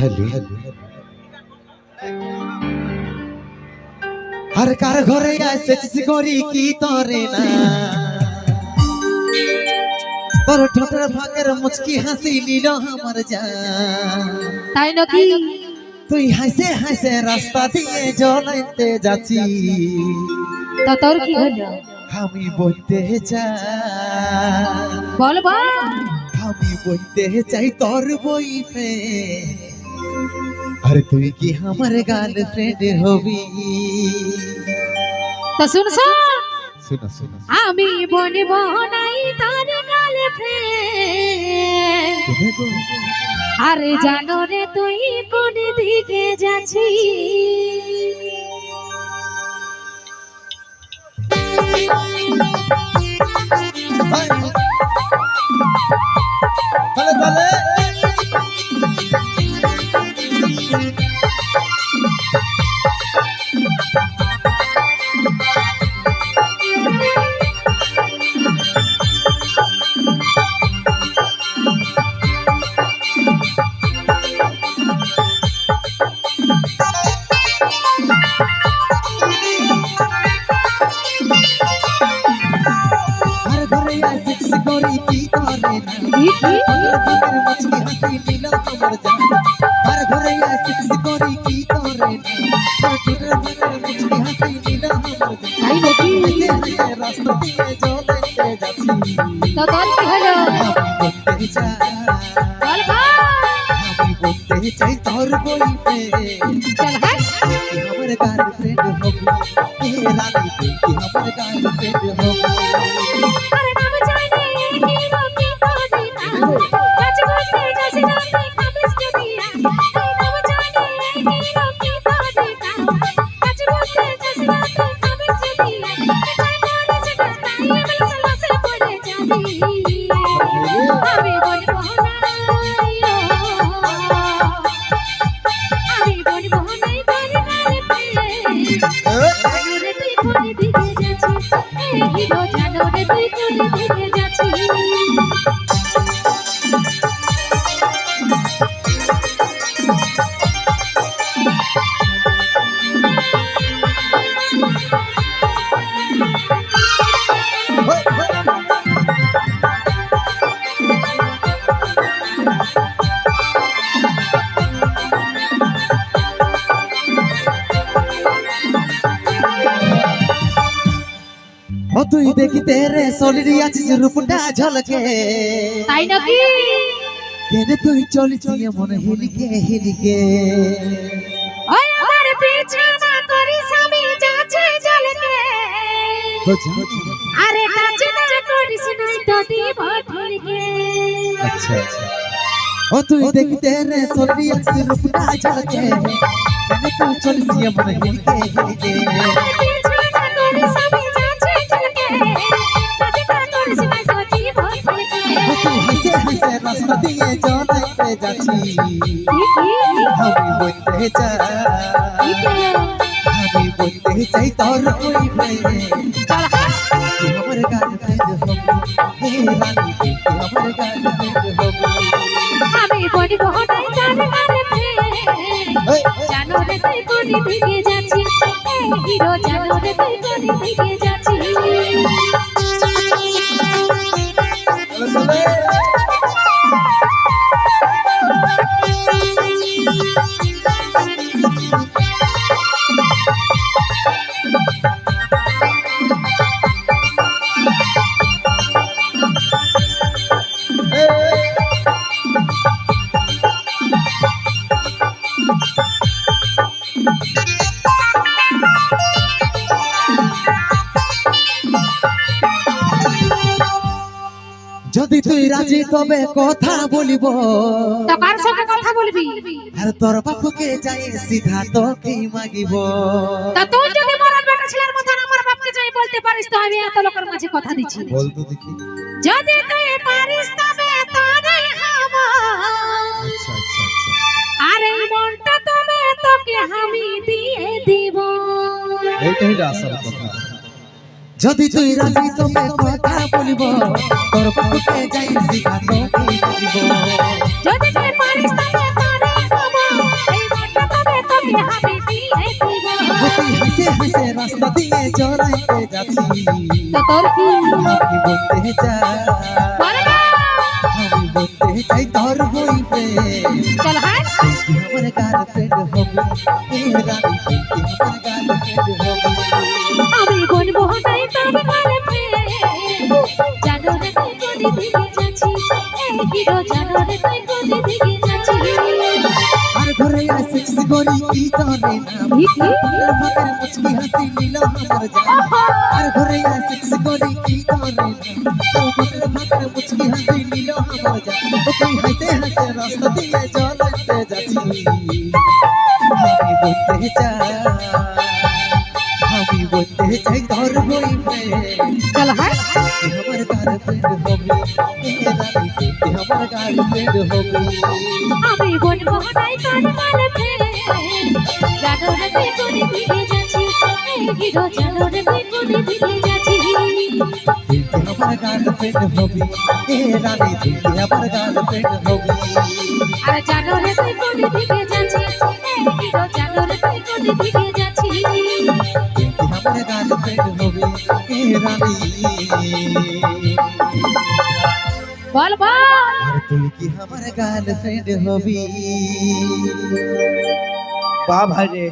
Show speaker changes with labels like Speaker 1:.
Speaker 1: hello हर car घरे ऐसे सिगोरी की तोरे ना তোর ঠোঁটের ফাঁকের মুচকি হাসি নিল আমার জান
Speaker 2: তাই নাকি
Speaker 1: তুই হাসে হাসে রাস্তা দিয়ে জ্বলাইতে যাচ্ছি
Speaker 2: তো তোর কি হলো
Speaker 1: আমি বলতে চাই
Speaker 2: বল বল
Speaker 1: আমি বলতে চাই তোর বইফে আরে তুই কি আমার গার্লফ্রেন্ড হবি
Speaker 2: তো শুন শুন
Speaker 1: শোনা শোনা
Speaker 2: আমি বলব নাই তোর গার্লফ্রেন্ড আরে জানো রে তুই কোন দিকে যাচ্ছিস
Speaker 1: তাহলে তাহলে
Speaker 2: তো তোর কি হলো বল বল
Speaker 1: চাই তোর বইতে
Speaker 2: চল হাট
Speaker 1: আমার গার্লফ্রেন্ড হবি রানী তুই আমার গার্লফ্রেন্ড হবি
Speaker 2: আরে নাম জানি কি রকি তোদি না কাজ করতে যাসি না তুই খাবিস কে দিয়া এই নাম জানি কি রকি তোদি না কাজ করতে যাসি না তুই খাবিস কে দিয়া চাই করে সেটা তাই আমি সলাসে পড়ে যাবি আমি বলবো না আমি বলবো নাই তোর গার্লফ্রেন্ড তুই কোন দিকে যাচ্ছিস এই হিরো জানো রে তুই কোন দিকে যাচ্ছিস
Speaker 1: ও তুই দেখি তেরে সলিডি আছিস রূপটা ঝলকে
Speaker 2: তাই নাকি
Speaker 1: কেনে তুই চলিস এমন হিলিকে হিলিকে
Speaker 2: ওই আমার পিছনা করিস আমি যাচ্ছে ঝলকে আরে টাচ না করিস নাই তো দিব ঠলকে
Speaker 1: আচ্ছা আচ্ছা ও তুই দেখি তেরে সলিডি আছিস রূপটা ঝলকে কেনে তুই চলিস এমন হিলিকে হিলিকে
Speaker 2: আমার পিছনা করিস আমি যাচ্ছে ঝলকে টাচ না করিস নাই তো দিব ঠলকে
Speaker 1: তুই হাসে হাসে রাস্তা দিয়ে জ্বলাইতে যাচ্ছি আমি বলতে চাই আমি বলতে চাই তোর বইফে
Speaker 2: চল হাট
Speaker 1: তুই আমার গার্লফ্রেন্ড হবি হে রানী তুই আমার গার্লফ্রেন্ড হবি
Speaker 2: আমি বলবো নাই তোর গার্লফ্রেন্ড জানো রে তুই কোন দিকে যাচ্ছিস এই হিরো জানো রে তুই কোন দিকে যাচ্ছিস
Speaker 1: যদি তুই রাজি তবে কথা বলিব
Speaker 2: তো কার সঙ্গে কথা বলবি
Speaker 1: আর তোর বাপুকে যাই সিধা তোকে মাগিব
Speaker 2: তা তুই যদি মরার বেটা ছেলের মতন আমার বাপকে যাই বলতে পারিস তো আমি এত লোকের মাঝে কথা দিচ্ছি
Speaker 1: বল তো দেখি
Speaker 2: যদি তুই পারিস তবে তোরে হব
Speaker 1: আচ্ছা আচ্ছা আচ্ছা
Speaker 2: আর এই মনটা তবে তোকে আমি দিয়ে দিব
Speaker 1: এইটাই আসল কথা যদি তুই রাজি তবে কথা বলিব তোর বাপুকে যাই সিধা তোকে মাগিব
Speaker 2: যদি তুই পারিস তবে তোরে হব
Speaker 1: হাসে রাস্তা দিয়ে জড়াইতে যাচ্ছি
Speaker 2: তো তোর কি
Speaker 1: আমি বলতে চাই
Speaker 2: বল না
Speaker 1: আমি বলতে চাই তোর হইবে
Speaker 2: চল হাট
Speaker 1: তুই আমার গার্লফ্রেন্ড হবি এ রানী তুই আমার গার্লফ্রেন্ড হবি
Speaker 2: আমি বলবো তাই তোর গার্লফ্রেন্ড জানো রে তুই কোনে দিকে যাচ্ছিস এই হিরো জানো রে তুই কোনে দিকে যাচ্ছিস
Speaker 1: আর ঘরে সেক্স করি কি করে না ফাঁকের ফাঁকের মুচকি হাসি নীল আমার জান আর ঘরে সেক্স করি কি করে না ফাঁকের ফাঁকের মুচকি হাসি নীল আমার জান ও তুই হাসে হাসে রাস্তা দিয়ে চলাতে যাচ্ছি আমি বলতে চাই আমি বলতে চাই তোর হইবে
Speaker 2: চল হাট
Speaker 1: তুই আমার গার্লফ্রেন্ড হবি এ রানী তুই আমার গার্লফ্রেন্ড হবি
Speaker 2: আমি বলবো তাই তোর গার্লফ্রেন্ড জানো রে তুই কোনে দিকে যাচ্ছিস এই হিরো জানো রে তুই কোনে দিকে যাচ্ছিস
Speaker 1: তুই আমার গার্লফ্রেন্ড হবি এ রানী তুই আমার গার্লফ্রেন্ড হবি
Speaker 2: আর জানো রে তুই কোনে দিকে যাচ্ছিস এই হিরো জানো রে তুই কোনে দিকে যাচ্ছিস
Speaker 1: তুই আমার গার্লফ্রেন্ড হবি এ রানী
Speaker 2: বল বল
Speaker 1: আর তুই কি আমার গার্লফ্রেন্ড হবি বাবা রে